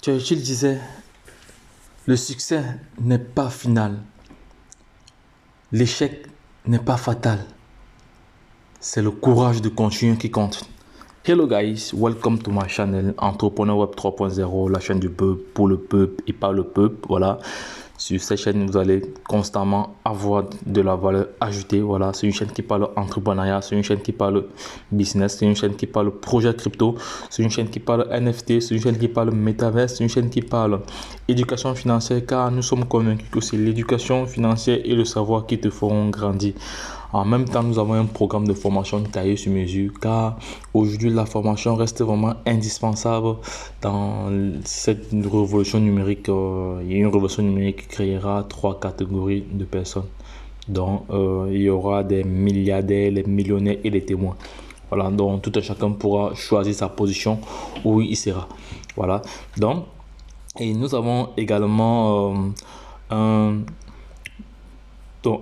Churchill disait, le succès n'est pas final, l'échec n'est pas fatal, c'est le courage de continuer qui compte. Hello guys, welcome to my channel Entrepreneur Web 3.0, la chaîne du peuple, pour le peuple et par le peuple. Voilà, sur cette chaîne vous allez constamment avoir de la valeur ajoutée. Voilà, c'est une chaîne qui parle entrepreneuriat, c'est une chaîne qui parle business, c'est une chaîne qui parle projet crypto, c'est une chaîne qui parle NFT, c'est une chaîne qui parle métaverse, c'est une chaîne qui parle éducation financière, car nous sommes convaincus que c'est l'éducation financière et le savoir qui te feront grandir. En même temps, nous avons un programme de formation taillé sur mesure, car aujourd'hui, la formation reste vraiment indispensable dans cette révolution numérique. Il y a une révolution numérique qui créera 3 catégories de personnes. Donc, il y aura des milliardaires, les millionnaires et les témoins. Voilà, donc tout un chacun pourra choisir sa position où il sera. Voilà, donc, et nous avons également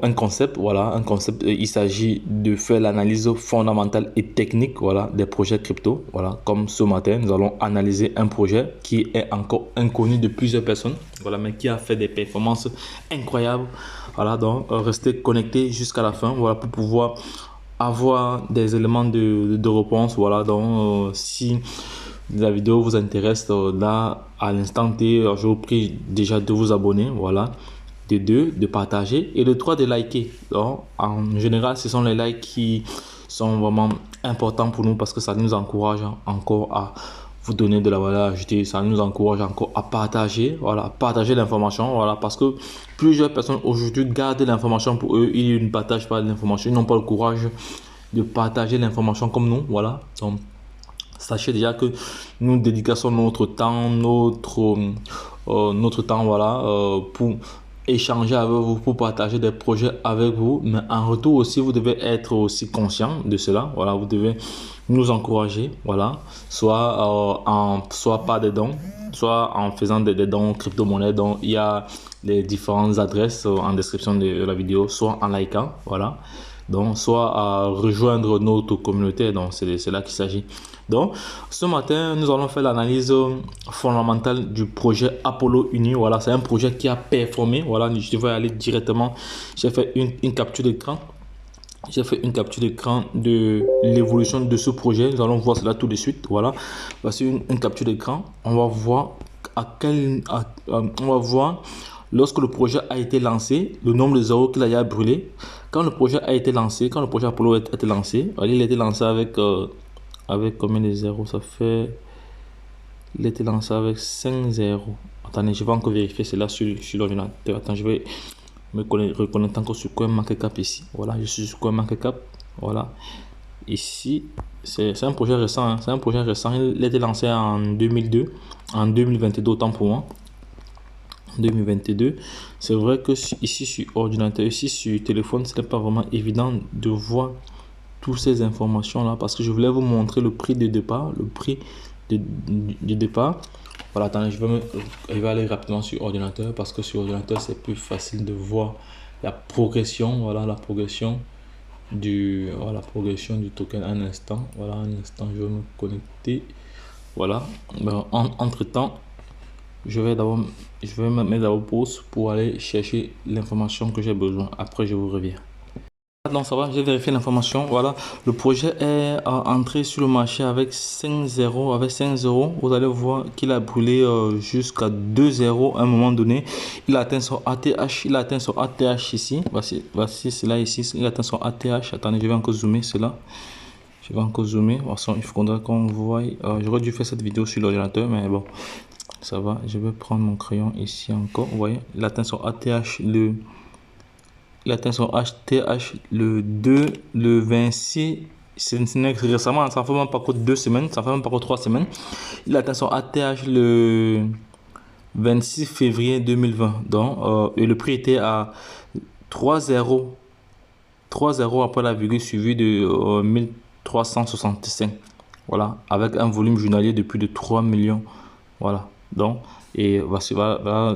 un concept, voilà, un concept. Il s'agit de faire l'analyse fondamentale et technique, voilà, des projets crypto. Voilà, comme ce matin, nous allons analyser un projet qui est encore inconnu de plusieurs personnes, voilà, mais qui a fait des performances incroyables. Voilà, donc restez connectés jusqu'à la fin, voilà, pour pouvoir avoir des éléments de réponse. Voilà, donc si la vidéo vous intéresse, là à l'instant T, je vous prie déjà de vous abonner, voilà, de 2 de partager et de 3 de liker. Donc en général ce sont les likes qui sont vraiment importants pour nous, parce que ça nous encourage encore à vous donner de la valeur ajoutée, ça nous encourage encore à partager, voilà, partager l'information, voilà, parce que plusieurs personnes aujourd'hui gardent l'information pour eux, ils ne partagent pas l'information, ils n'ont pas le courage de partager l'information comme nous, voilà. Donc sachez déjà que nous dédicassons notre temps, notre temps, voilà, pour échanger avec vous, pour partager des projets avec vous, mais en retour aussi vous devez être aussi conscient de cela. Voilà, vous devez nous encourager, voilà, soit par des dons, soit en faisant des dons crypto-monnaies. Donc il y a les différentes adresses en description de la vidéo, soit en likant, voilà, donc soit à rejoindre notre communauté. Donc c'est là qu'il s'agit. Donc ce matin nous allons faire l'analyse fondamentale du projet Apollo Uni. Voilà, c'est un projet qui a performé. Voilà, je vais aller directement, j'ai fait une capture d'écran. J'ai fait une capture d'écran de l'évolution de ce projet. Nous allons voir cela tout de suite. Voilà, voici une capture d'écran. On va voir on va voir lorsque le projet a été lancé, le nombre de zéros qu'il a brûlé. Quand le projet a été lancé, quand le projet Apollo a été lancé, il a été lancé avec combien de zéros? Ça fait, il a été lancé avec 5 zéros. Attendez, je vais encore vérifier cela sur l'ordinateur. Attends, je vais me reconnaître encore sur CoinMarketCap ici. Voilà, je suis sur CoinMarketCap. Voilà, ici c'est un projet récent, hein. C'est un projet récent. Il a été lancé en 2002, en 2022, autant pour moi. 2022. C'est vrai que ici sur ordinateur, ici sur téléphone, ce n'est pas vraiment évident de voir toutes ces informations là, parce que je voulais vous montrer le prix de départ, le prix du départ. Voilà, attendez, je vais aller rapidement sur ordinateur, parce que sur ordinateur c'est plus facile de voir la progression. Voilà, la progression du token. Un instant, voilà, un instant, je vais me connecter. Voilà, entre temps je vais me mettre à pause pour aller chercher l'information que j'ai besoin. Après je vous reviens. Donc ça va, j'ai vérifié l'information. Voilà, le projet est entré sur le marché avec 5 zéros. Avec 5 zéros, vous allez voir qu'il a brûlé jusqu'à 2 zéros à un moment donné. Il a atteint son ATH. Il a atteint son ATH ici. Voici cela ici. Il a atteint son ATH. Attendez, je vais encore zoomer cela. Je vais encore zoomer. De toute façon, il faudra qu'on voie. J'aurais dû faire cette vidéo sur l'ordinateur, mais bon, ça va. Je vais prendre mon crayon ici encore. Vous voyez, il a atteint son ATH il atteint son HTH le 2, le 26, c'est récemment, ça fait même pas que 2 semaines, ça fait même pas que 3 semaines. Il atteint son ATH le 26 février 2020. Donc, et le prix était à 3 zéros après la virgule suivie de 1365. Voilà, avec un volume journalier de plus de 3 millions. Voilà, donc, et voici voilà,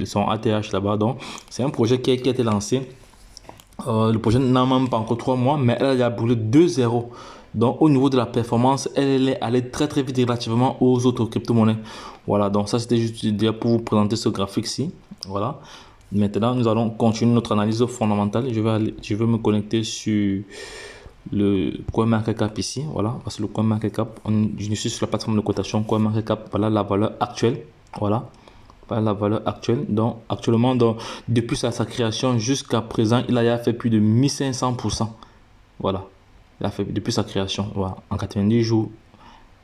son ATH là-bas. Donc, c'est un projet qui a été lancé. Le projet n'a même pas encore 3 mois, mais elle a brûlé 2 zéros. Donc, au niveau de la performance, elle est allée très très vite relativement aux autres crypto-monnaies. Voilà, donc ça c'était juste déjà pour vous présenter ce graphique-ci. Voilà. Maintenant, nous allons continuer notre analyse fondamentale. Je vais me connecter sur le CoinMarketCap ici. Voilà, parce que le CoinMarketCap, je suis sur la plateforme de cotation CoinMarketCap. Voilà la valeur actuelle. Voilà. La valeur actuelle. Donc, actuellement, depuis sa création jusqu'à présent, il a fait plus de 1500%. Voilà. Il a fait depuis sa création. Voilà. En 90 jours.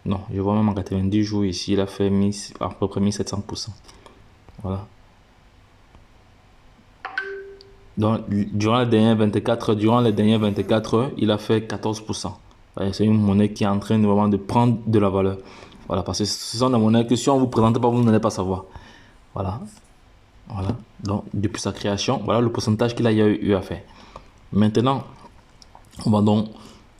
Non, je vois même en 90 jours ici, il a fait à peu près 1700%. Voilà. Donc, durant les dernières 24 heures, il a fait 14%. C'est une monnaie qui est en train vraiment de prendre de la valeur. Voilà, parce que ce sont des monnaies que si on ne vous présente pas, vous n'allez pas savoir. Voilà. Voilà. Donc, depuis sa création, voilà le pourcentage qu'il a eu à faire. Maintenant, on va donc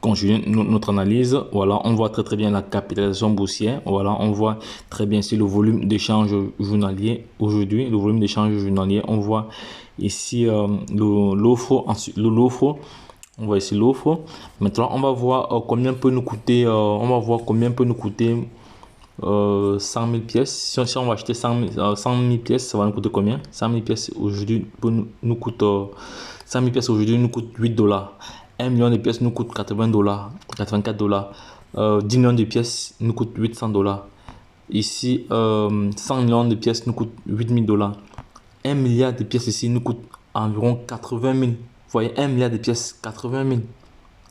continuer notre analyse. Voilà, on voit très très bien la capitalisation boursière. Voilà, on voit très bien ici le volume d'échange journalier aujourd'hui. Le volume d'échange journalier, on voit ici l'offre. Ensuite, l'offre. On voit ici l'offre. Maintenant, on va voir combien peut nous coûter. On va voir combien peut nous coûter 100 000 pièces. Si on va acheter 100 000 pièces, ça va nous coûter combien? 100 000 pièces aujourd'hui nous coûte 100 000 pièces aujourd'hui nous coûte 8 $. 1 million de pièces nous coûte 80 $, 84 $. 10 millions de pièces nous coûte 800 $. Ici, 100 millions de pièces nous coûte 8 000 $. 1 milliard de pièces ici nous coûte environ 80 000. Vous voyez, 1 milliard de pièces, 80 000.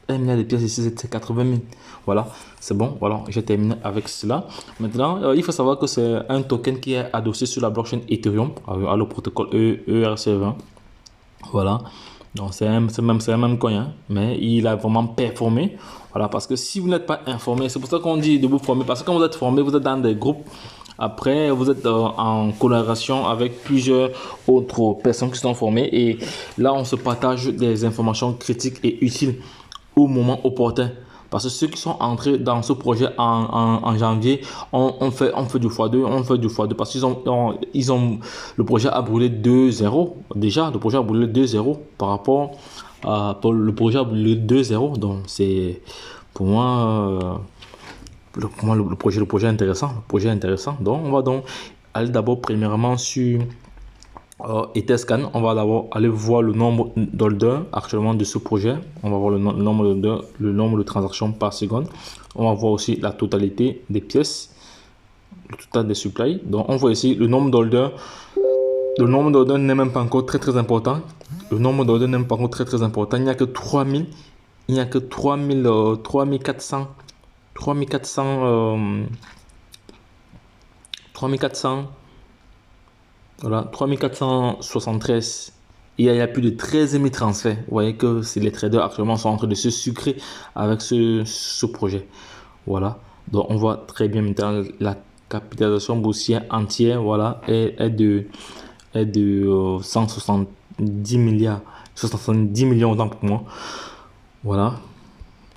1 milliard de pièces ici, c'est 80 000. Voilà, c'est bon. Voilà, j'ai terminé avec cela. Maintenant, il faut savoir que c'est un token qui est adossé sur la blockchain Ethereum, à le protocole ERC20. Voilà, donc c'est le même coin, hein, mais il a vraiment performé. Voilà, parce que si vous n'êtes pas informé, c'est pour ça qu'on dit de vous former. Parce que quand vous êtes formé, vous êtes dans des groupes. Après, vous êtes en collaboration avec plusieurs autres personnes qui sont formées. Et là, on se partage des informations critiques et utiles au moment opportun. Parce que ceux qui sont entrés dans ce projet en janvier, on fait du x2, parce qu'ils ont le projet a brûlé 2-0. Déjà, le projet a brûlé 2-0 par rapport à le projet a brûlé 2-0. Donc, c'est pour moi, le projet est intéressant. Le projet est intéressant. Donc, on va donc aller d'abord premièrement sur Etherscan. On va d'abord aller voir le nombre d'holders actuellement de ce projet. On va voir le nombre d'holders, le nombre de transactions par seconde. On va voir aussi la totalité des pièces, le total des supplies. Donc, on voit ici le nombre d'holders. Le nombre d'holders n'est même pas encore très important. Le nombre d'holders n'est même pas encore très important. Il n'y a que 3000. Il n'y a que 3400. 3400. Voilà, 3473. Il y a plus de 13 000 transferts. Vous voyez que les traders actuellement sont en train de se sucrer avec ce projet. Voilà. Donc, on voit très bien maintenant la capitalisation boursière entière, voilà, est de 170 milliards, 70 millions autant pour moi. Voilà.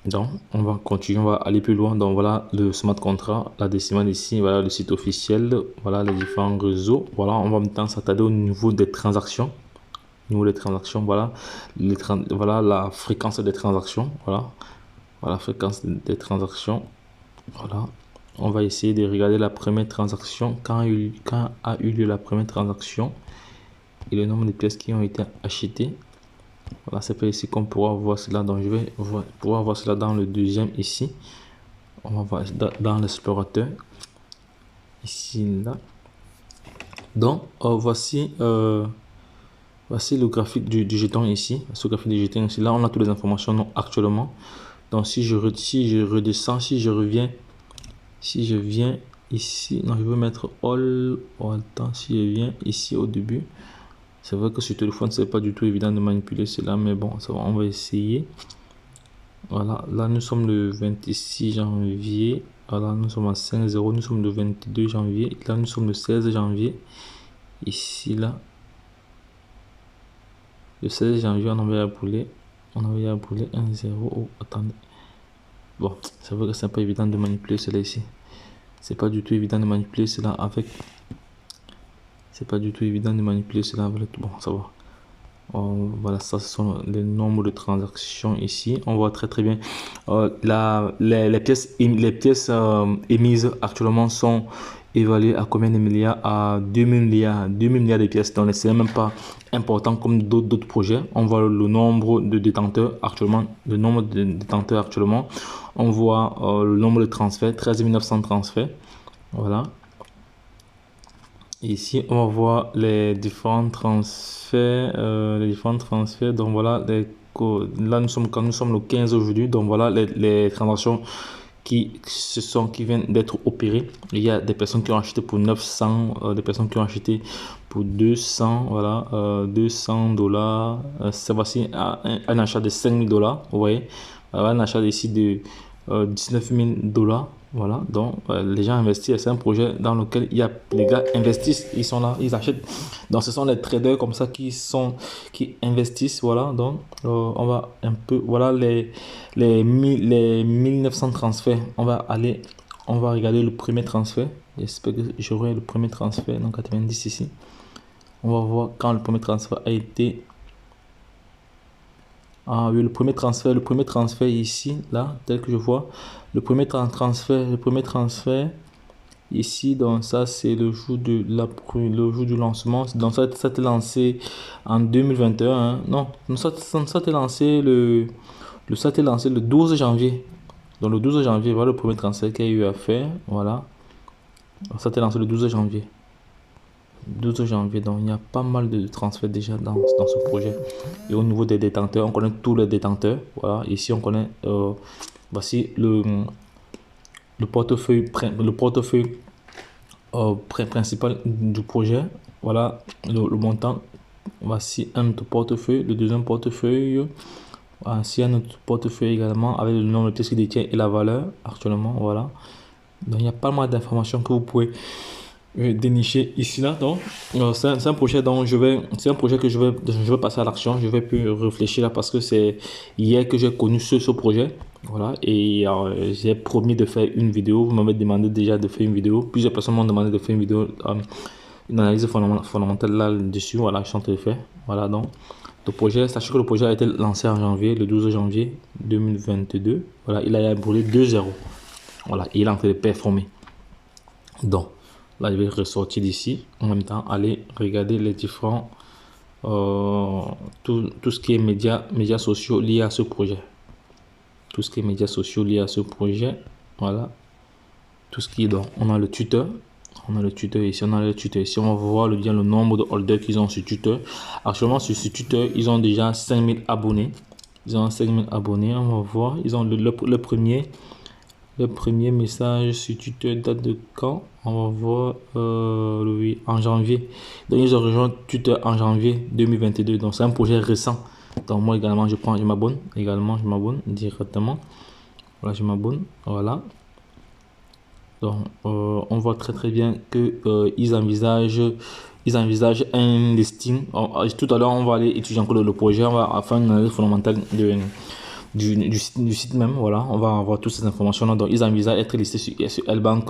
Donc, on va continuer, on va aller plus loin. Donc, voilà le smart contract, la décimale ici, voilà le site officiel, voilà les différents réseaux. Voilà, on va maintenant s'attarder au niveau des transactions. Voilà, voilà la fréquence des transactions. Voilà, la fréquence des transactions. Voilà, on va essayer de regarder la première transaction, quand a eu lieu la première transaction et le nombre de pièces qui ont été achetées. Voilà, c'est pas ici qu'on pourra voir cela. Donc, je vais pouvoir voir cela dans le deuxième ici. On va voir dans l'explorateur. Ici, là. Donc, voici le graphique du jeton ici. Ce graphique du jeton ici. Là, on a toutes les informations actuellement. Donc, si je redescends, si je viens ici. Non, je veux mettre all. Attends, si je viens ici au début. C'est vrai que sur téléphone, c'est pas du tout évident de manipuler cela, mais bon, ça va, on va essayer. Voilà, là nous sommes le 26 janvier. Voilà, nous sommes à 5-0, nous sommes le 22 janvier. Là, nous sommes le 16 janvier. Ici, là, le 16 janvier, on avait appelé 1-0. Oh, attendez. Bon, c'est vrai que c'est pas évident de manipuler cela ici. C'est pas du tout évident de manipuler cela avec. C'est pas du tout évident de manipuler cela avec. Bon, ça va. Voilà, ça ce sont les nombres de transactions ici. On voit très bien les pièces, émises actuellement sont évaluées à combien de milliards? À 2000 milliards, 2000 milliards de pièces. Donc c'est même pas important comme d'autres projets. On voit le nombre de détenteurs actuellement, On voit le nombre de transferts, 13 900 transferts. Voilà. Ici, on va voir les différents transferts. Donc voilà, là nous sommes le 15 aujourd'hui. Donc voilà les transactions qui viennent d'être opérées. Il y a des personnes qui ont acheté pour 900, des personnes qui ont acheté pour 200, voilà, 200 dollars. C'est voici un achat de 5000 dollars. Vous voyez, un achat ici de 19 000 dollars. Voilà, donc les gens investissent. C'est un projet dans lequel les gars investissent, ils sont là, ils achètent. Donc ce sont les traders comme ça qui investissent. Voilà, donc on va un peu, voilà les 1900 transferts. On va regarder le premier transfert. J'espère que j'aurai le premier transfert, donc 90 ici. On va voir quand le premier transfert a été. Ah oui, le premier transfert ici, là, tel que je vois. Le premier transfert ici, donc ça c'est le jour du lancement. Donc ça a été lancé en 2021. Hein. Non, ça a été lancé ça a été lancé le 12 janvier. Donc le 12 janvier, voilà le premier transfert qu'il y a eu à faire. Voilà. Ça a été lancé le 12 janvier. 12 janvier, donc il y a pas mal de transferts déjà dans ce projet. Et au niveau des détenteurs, on connaît tous les détenteurs. Voilà, ici on connaît, voici le portefeuille principal du projet. Voilà le montant. Voici un autre portefeuille, le deuxième portefeuille. Voici un autre portefeuille également avec le nombre de pièces qu'il détient et la valeur actuellement. Voilà, donc il y a pas mal d'informations que vous pouvez dénicher ici là. Donc c'est un projet dont c'est un projet que je vais passer à l'action. Je vais plus réfléchir là parce que c'est hier que j'ai connu ce projet. Voilà, et j'ai promis de faire une vidéo. Vous m'avez demandé déjà de faire une vidéo. Plusieurs personnes m'ont demandé de faire une vidéo, une analyse fondamentale là dessus. Voilà, je suis en train de faire. Voilà, donc le projet, sachez que le projet a été lancé en janvier, le 12 janvier 2022. Voilà, il a brûlé 2-0. Voilà, et il est en train de performer. Donc là, je vais ressortir d'ici. En même temps, aller regarder les différents, tout ce qui est médias sociaux liés à ce projet. Tout ce qui est médias sociaux liés à ce projet. Voilà. Tout ce qui est donc, on a le tuteur. On a le tuteur ici, on va voir le nombre de holders qu'ils ont sur Twitter. Actuellement, sur ce Twitter, ils ont déjà 5000 abonnés. On va voir. Ils ont le premier message sur Twitter date de quand? On va voir en janvier. Donc ils ont rejoint Twitter en janvier 2022. Donc c'est un projet récent. Donc moi également je m'abonne. Directement. Voilà, je m'abonne. Voilà. Donc on voit très bien que ils envisagent un listing. Tout à l'heure on va aller étudier encore le projet. On va faire une analyse fondamentale du site même. Voilà, on va avoir toutes ces informations là. Donc ils envisagent être listés sur L-Bank,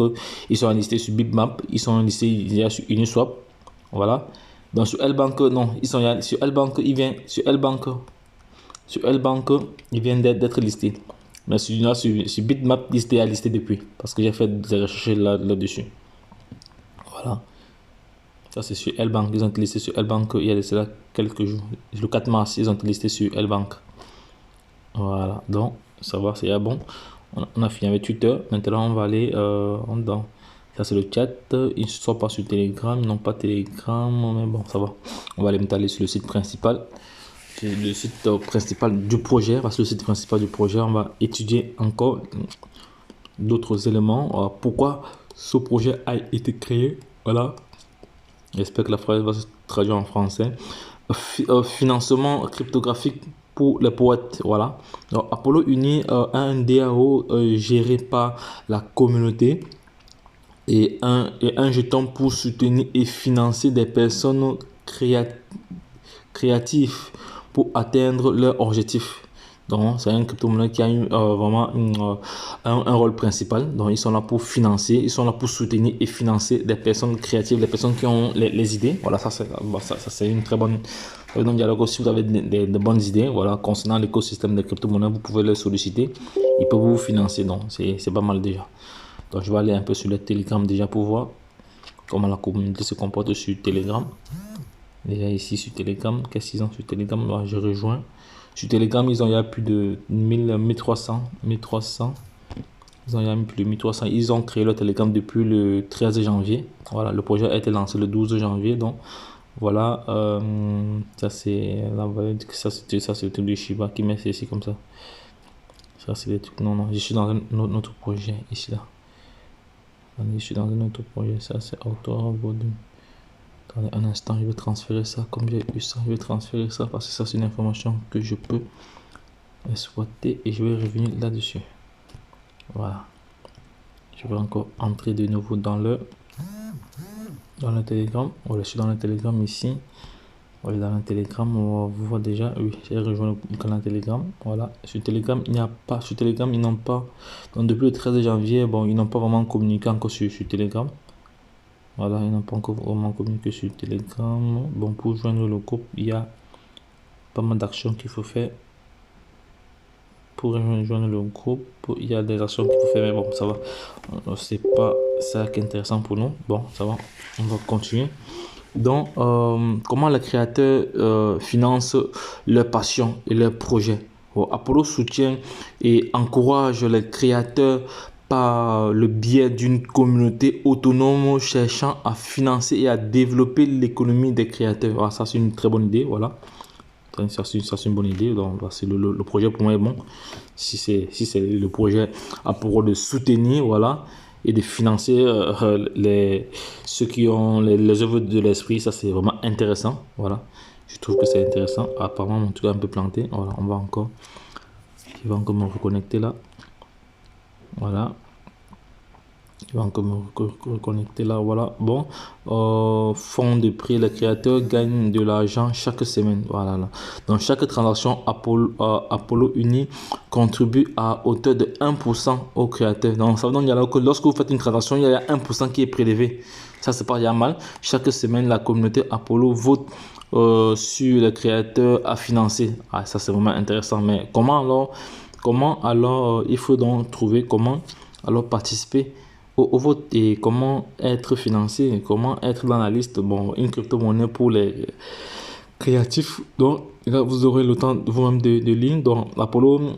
ils sont listés sur Bitmap, ils sont listés sur Uniswap. Voilà, donc sur L-Bank non, ils sont sur L-Bank, sur L-Bank ils viennent d'être listés, mais sur Bitmap ils étaient listés depuis parce que j'ai fait des recherches là-dessus. Voilà, ça c'est sur L-Bank, ils ont été listés sur L-Bank il y a cela quelques jours, le 4 mars ils ont été listés sur L-Bank. Voilà, donc ça va, c'est bon. On a fini avec Twitter. Maintenant, on va aller dans. Ça, c'est le chat. Ils ne sont pas sur Telegram, non pas Telegram, mais bon, ça va. On va aller aller sur le site principal. Le site principal du projet. Parce que le site principal du projet, on va étudier encore d'autres éléments. Pourquoi ce projet a été créé. Voilà. J'espère que la phrase va se traduire en français. Financement cryptographique pour les poètes. Voilà. Donc, Apollo Uni a un DAO géré par la communauté et un jeton pour soutenir et financer des personnes créatives pour atteindre leur objectif. Donc, c'est un crypto-monnaie qui a vraiment un rôle principal. Donc, ils sont là pour financer, ils sont là pour soutenir et financer des personnes créatives, des personnes qui ont les idées. Voilà, ça c'est une très bonne. Donc, dialogue aussi, si vous avez des bonnes idées, voilà, concernant l'écosystème des crypto-monnaies, vous pouvez les solliciter. Ils peuvent vous financer. Donc, c'est pas mal déjà. Donc, je vais aller un peu sur le Telegram déjà pour voir comment la communauté se comporte sur Telegram. Déjà ici sur Telegram, qu'est-ce qu'ils ont sur Telegram? Là, je rejoins. Sur Telegram, il y a plus de 1300. Ils ont, il y a plus de 1300. Ils ont créé le Telegram depuis le 13 janvier. Voilà, le projet a été lancé le 12 janvier. Donc, voilà, ça c'est le truc de Shiba qui met ici comme ça. Ça c'est des trucs. Non, je suis dans un autre projet ici là. Je suis dans un autre projet. Ça c'est Auto Volume. Attendez un instant, je vais transférer ça. Comme j'ai eu ça, je vais transférer ça parce que ça c'est une information que je peux exploiter et je vais revenir là-dessus. Voilà. Je vais encore entrer de nouveau dans le Telegram. Voilà, je suis dans le Telegram ici. Voilà, dans le Telegram, on va voir déjà. Oui, j'ai rejoint le canal Telegram. Voilà. Sur Telegram, il n'y a pas. Sur Telegram, ils n'ont pas. Donc depuis le 13 janvier, bon, ils n'ont pas vraiment communiqué encore sur Telegram. Voilà, ils n'ont pas encore vraiment communiqué sur Telegram. Bon, pour joindre le groupe, il y a pas mal d'actions qu'il faut faire. Pour rejoindre le groupe, il y a des actions qu'il faut faire, mais bon, ça va. C'est pas ça qui est intéressant pour nous. Bon, ça va. On va continuer. Donc, comment les créateurs financent leur passion et leurs projets. Bon, Apollo soutient et encourage les créateurs par le biais d'une communauté autonome cherchant à financer et à développer l'économie des créateurs. Voilà, ça c'est une très bonne idée, voilà. Ça c'est une bonne idée. Donc le projet pour moi est bon. Si c'est le projet a pour rôle de soutenir, voilà, et de financer ceux qui ont les œuvres de l'esprit, ça c'est vraiment intéressant, voilà. Je trouve que c'est intéressant. Apparemment mon truc est un peu planté, voilà. Je vais encore me reconnecter là. Voilà. Je vais encore me reconnecter là. Voilà. Bon. Fonds de prix. Les créateurs gagnent de l'argent chaque semaine. Voilà. Là. Dans chaque transaction, Apollo Uni contribue à hauteur de 1% aux créateurs. Donc, ça veut dire que lorsque vous faites une transaction, il y a 1% qui est prélevé. Ça, c'est pas bien mal. Chaque semaine, la communauté Apollo vote sur les créateurs à financer. Ah, ça, c'est vraiment intéressant. Mais comment alors il faut donc trouver comment alors participer au vote et comment être financé, comment être dans la liste. Bon, une crypto-monnaie pour les créatifs. Donc, là, vous aurez le temps vous-même de lire. Donc, Apollo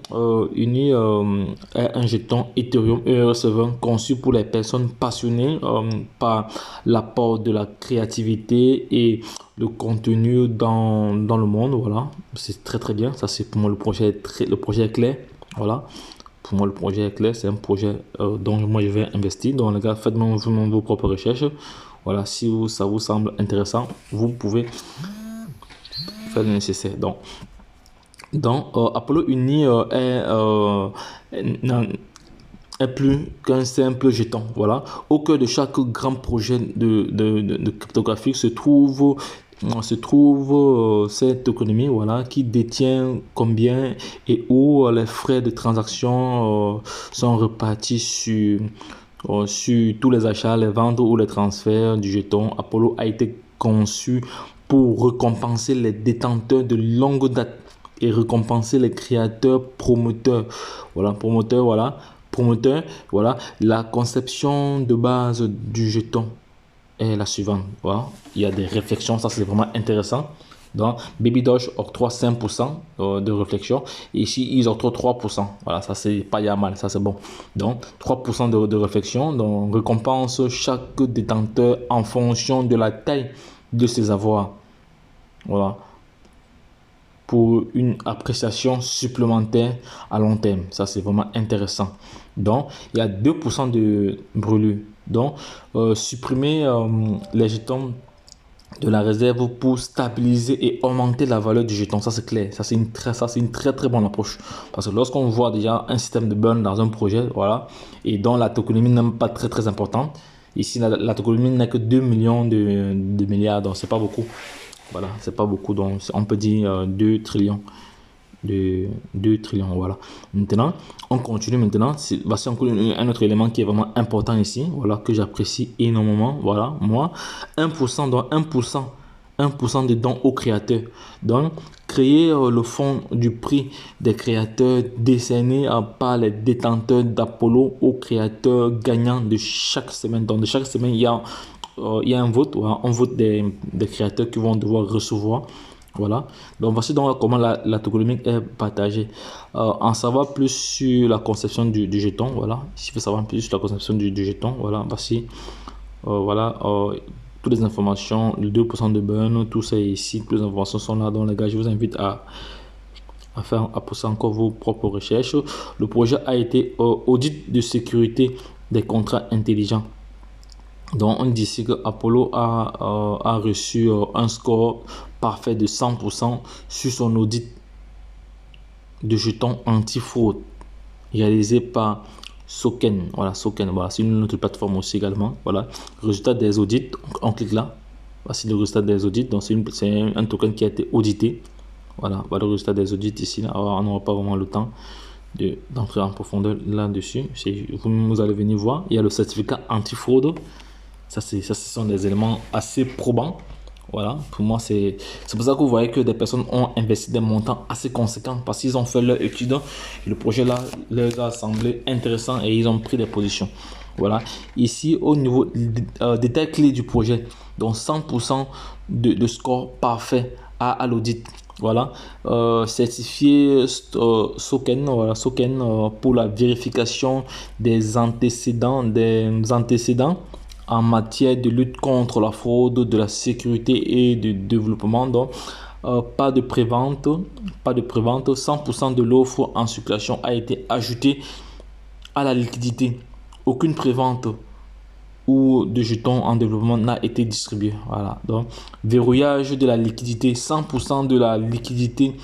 Uni est un jeton Ethereum ERC20 conçu pour les personnes passionnées par l'apport de la créativité et le contenu dans le monde. Voilà, c'est très très bien. Ça, c'est pour moi le projet est clair. Voilà. Pour moi, le projet est clair. C'est un projet dont moi je vais investir. Donc, les gars, faites-moi vos propres recherches. Voilà, si ça vous semble intéressant, vous pouvez faire le nécessaire. Donc Apollo Uni est plus qu'un simple jeton. Voilà. Au cœur de chaque grand projet de cryptographie se trouve cette économie, voilà, qui détient combien et où les frais de transaction sont repartis sur tous les achats, les ventes ou les transferts du jeton. Apollo a été conçu pour récompenser les détenteurs de longue date et récompenser les créateurs promoteurs. Voilà, voilà. La conception de base du jeton est la suivante. Voilà. Il y a des réflexions, ça c'est vraiment intéressant. Donc, Baby Doge octroie 5% de réflexion. Et ici, ils octroient 3%. Voilà, ça c'est pas mal, ça c'est bon. Donc, 3% de réflexion. Donc, récompense chaque détenteur en fonction de la taille de ses avoirs. Voilà. Pour une appréciation supplémentaire à long terme. Ça, c'est vraiment intéressant. Donc, il y a 2% de brûlure. Donc, supprimer les jetons de la réserve pour stabiliser et augmenter la valeur du jeton. Ça, c'est clair. Ça, c'est une très, très bonne approche. Parce que lorsqu'on voit déjà un système de burn dans un projet, voilà, et dont la tokenomie n'est pas très, très importante, ici, la tokenomie n'est que 2 millions de milliards. Donc, c'est pas beaucoup. Voilà, c'est pas beaucoup. Donc, on peut dire 2 trillions. de 2 trillions. Voilà. Maintenant, on continue maintenant. Voici encore un autre élément qui est vraiment important ici. Voilà, que j'apprécie énormément. Voilà, moi, 1%, donc 1% de dons aux créateurs. Donc, créer le fonds du prix des créateurs décerné par les détenteurs d'Apollo aux créateurs gagnants de chaque semaine. Donc, de chaque semaine, il y a un vote. Voilà, on vote des créateurs qui vont devoir recevoir. Voilà, donc voici donc comment la tokenomique est partagée. En savoir plus sur la conception du jeton, voilà, si vous veux savoir plus sur la conception du jeton, voilà, voici, voilà, toutes les informations, le 2% de burn, tout ça ici, toutes les informations sont là. Donc les gars, je vous invite à pousser encore vos propres recherches. Le projet a été audit de sécurité des contrats intelligents. Donc on dit ici que Apollo a reçu un score parfait de 100% sur son audit de jetons anti-fraude réalisé par Soken. Voilà, Soken, voilà, c'est une autre plateforme aussi également. Voilà, résultat des audits, on clique là. Voici le résultat des audits. Donc c'est un token qui a été audité. Voilà, voilà le résultat des audits ici. Là. Alors, on n'aura pas vraiment le temps d'entrer en profondeur là-dessus. Vous allez venir voir. Il y a le certificat anti-fraude. Ça, ce sont des éléments assez probants. Voilà, pour moi, c'est pour ça que vous voyez que des personnes ont investi des montants assez conséquents parce qu'ils ont fait leur étude. Le projet là leur a semblé intéressant et ils ont pris des positions. Voilà, ici au niveau détail clé du projet, donc 100% de score parfait à l'audit. Voilà, certifié Soken, voilà, Soken pour la vérification des antécédents en matière de lutte contre la fraude, de la sécurité et du développement. Donc, pas de prévente, 100% de l'offre en circulation a été ajoutée à la liquidité. Aucune prévente ou de jetons en développement n'a été distribué. Voilà. Donc, verrouillage de la liquidité, 100% de la liquidité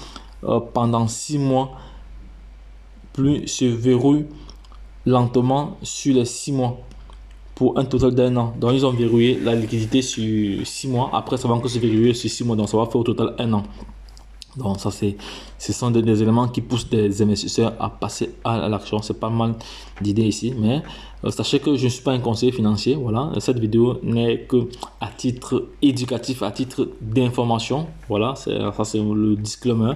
pendant 6 mois, plus se verrouille lentement sur les 6 mois. Pour un total d'1 an. Donc, ils ont verrouillé la liquidité sur 6 mois. Après, ça va encore se verrouiller sur 6 mois. Donc, ça va faire au total 1 an. Donc, ça, ce sont des éléments qui poussent des investisseurs à passer à l'action. C'est pas mal d'idées ici. Mais sachez que je ne suis pas un conseiller financier. Voilà. Cette vidéo n'est que à titre éducatif, à titre d'information. Voilà. Ça, c'est le disclaimer.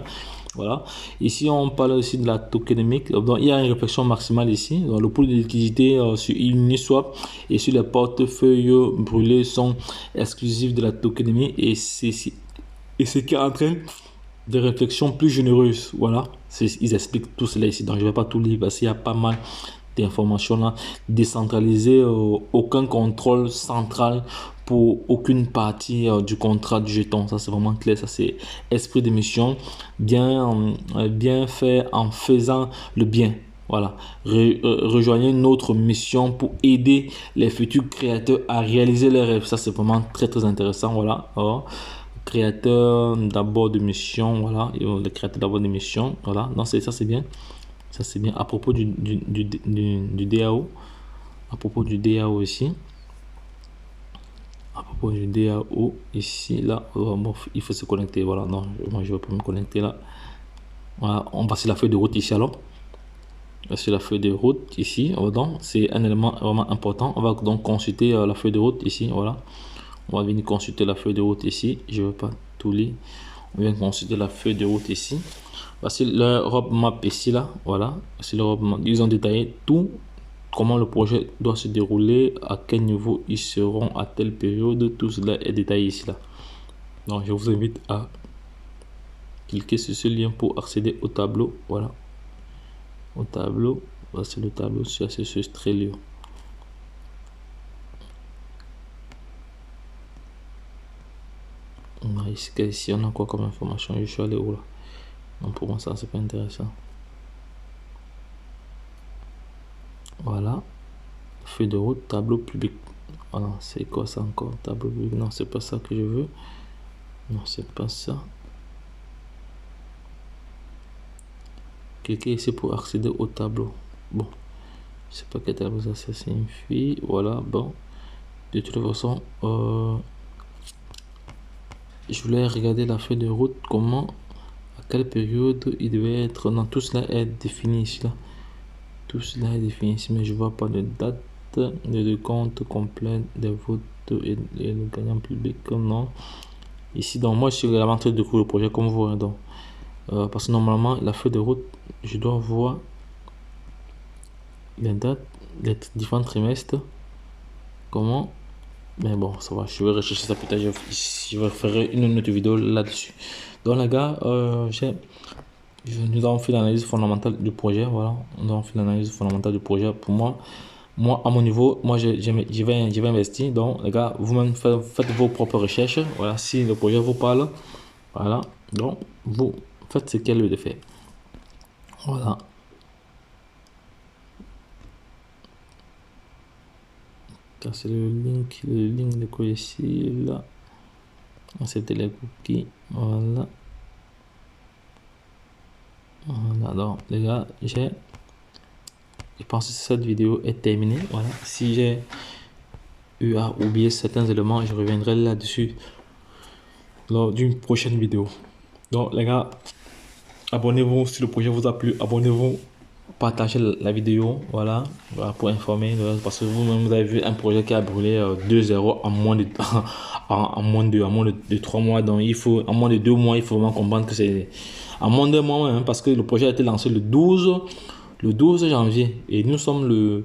Voilà. Ici, on parle aussi de la tokenomique. Donc, il y a une réflexion maximale ici. Donc, le pool de liquidité sur Uniswap et sur les portefeuilles brûlés sont exclusifs de la tokenomie et c'est qui entraîne des réflexions plus généreuses. Voilà. Ils expliquent tout cela ici. Donc, je ne vais pas tout lire parce qu'il y a pas mal d'informations là. Décentralisées, aucun contrôle central pour aucune partie du contrat du jeton. Ça, c'est vraiment clair. Ça, c'est esprit de mission. Bien fait en faisant le bien. Voilà. Rejoignez notre mission pour aider les futurs créateurs à réaliser leurs rêves. Ça, c'est vraiment très, très intéressant. Voilà. Créateur d'abord de mission. Voilà. Les créateurs d'abord de mission. Voilà. Donc, ça, c'est bien. Ça, c'est bien. À propos du DAO. À propos du DAO ici. À propos du DAO ici, là, bon, il faut se connecter. Voilà, non, moi je vais pas me connecter là. Voilà, on va sur la feuille de route ici alors. Sur la feuille de route ici, donc c'est un élément vraiment important. On va donc consulter la feuille de route ici. Voilà, on va venir consulter la feuille de route ici. Je ne veux pas tout lire. On vient consulter la feuille de route ici. Voici le roadmap ici là. Voilà, c'est le roadmap. Ils ont détaillé tout. Comment le projet doit se dérouler, à quel niveau ils seront à telle période, tout cela est détaillé ici là. Donc je vous invite à cliquer sur ce lien pour accéder au tableau. Voilà, au tableau, voici le tableau sur ce Strelio. Ici on a quoi comme information? Je suis allé où là? Donc pour moi ça c'est pas intéressant. Voilà, feuille de route, tableau public. Voilà, c'est quoi ça encore? Tableau public, non, c'est pas ça que je veux. Non, c'est pas ça. Cliquez ici pour accéder au tableau. Bon, je sais pas quel tableau ça signifie. Voilà, bon. De toute façon, je voulais regarder la feuille de route, comment, à quelle période il devait être. Non, tout cela est défini ici là. Tout cela est défini ici, mais je vois pas de date, de compte complet des votes et le gagnant public. Non. Ici, donc moi je suis l'inventaire de cours de projet comme vous. Hein, donc, parce que normalement, la feuille de route, je dois voir les dates, les différents trimestres. Comment? Mais bon, ça va, je vais rechercher ça plus tard. Je vais faire une autre vidéo là-dessus. Donc les gars, nous avons fait l'analyse fondamentale du projet. Voilà, nous avons fait l'analyse fondamentale du projet. Pour moi à mon niveau, moi je vais investir. Donc les gars, vous-même faites vos propres recherches. Voilà, si le projet vous parle, voilà, donc vous faites ce qu'elle veut faire. Voilà. C'est le link de quoi ici, là. C'était les cookies. Voilà. Voilà, donc les gars, je pense que cette vidéo est terminée. Voilà, si j'ai eu à oublier certains éléments, je reviendrai là-dessus lors d'une prochaine vidéo. Donc les gars, abonnez-vous si le projet vous a plu, abonnez-vous, partagez la vidéo, voilà pour informer, parce que vous-même vous avez vu un projet qui a brûlé 2-0 en moins de en moins de 3 mois. Donc il faut en moins de 2 mois, il faut vraiment comprendre que c'est en moins de 2 mois, hein, parce que le projet a été lancé le 12 janvier et nous sommes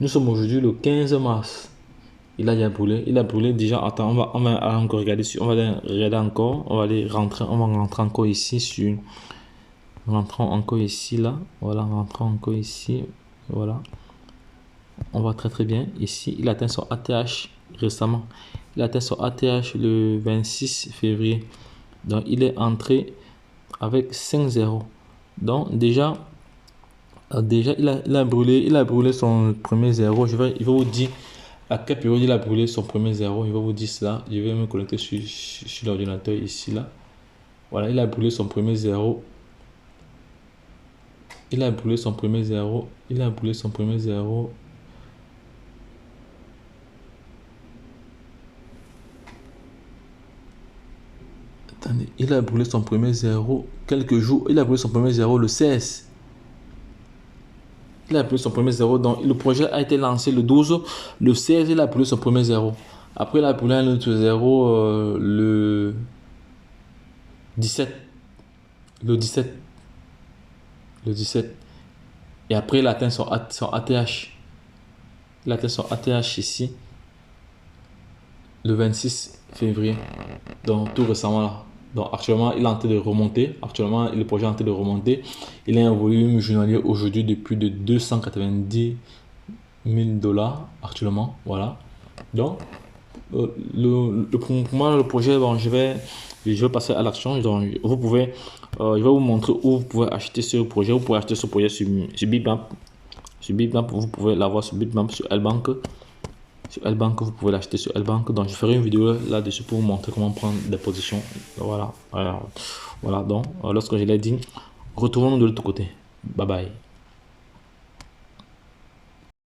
aujourd'hui le 15 mars. Il a brûlé déjà. Attends, on va encore regarder on va regarder encore, on va aller rentrer, on va rentrer encore ici sur, rentrons encore ici là, voilà, rentrons encore ici, voilà, on voit très bien ici, il atteint son ATH récemment, il atteint son ATH le 26 février, donc il est entré avec 5-0, donc déjà il a brûlé son premier 0. Il va vous dire à quelle période il a brûlé son premier 0. Il va vous dire cela. Je vais me connecter sur l'ordinateur ici là. Voilà, il a brûlé son premier 0. Il a brûlé son premier 0. Il a brûlé son premier 0. Attendez, il a brûlé son premier 0 quelques jours. Il a brûlé son premier 0 le 16. Il a brûlé son premier 0. Donc le projet a été lancé le 12. Le 16, il a brûlé son premier 0. Après, il a brûlé un autre 0 le 17. Le 17. Et après, il a atteint son ATH. Il a atteint son ATH ici le 26 février. Donc tout récemment là. Donc actuellement, il est en train de remonter. Actuellement, le projet est en train de remonter. Il a un volume journalier aujourd'hui de plus de 290 000 $ actuellement. Voilà. Donc, pour moi, le projet, bon, je vais passer à l'action. Donc, vous pouvez, je vais vous montrer où vous pouvez acheter ce projet. Vous pouvez acheter ce projet sur Bitmap. Sur Bitmap, vous pouvez l'avoir sur Bitmap, sur L-Bank. Sur L-Bank, vous pouvez l'acheter sur L-Bank. Donc, je ferai une vidéo là-dessus pour vous montrer comment prendre des positions. Voilà. Donc, lorsque je l'ai dit, retrouvons-nous de l'autre côté. Bye bye.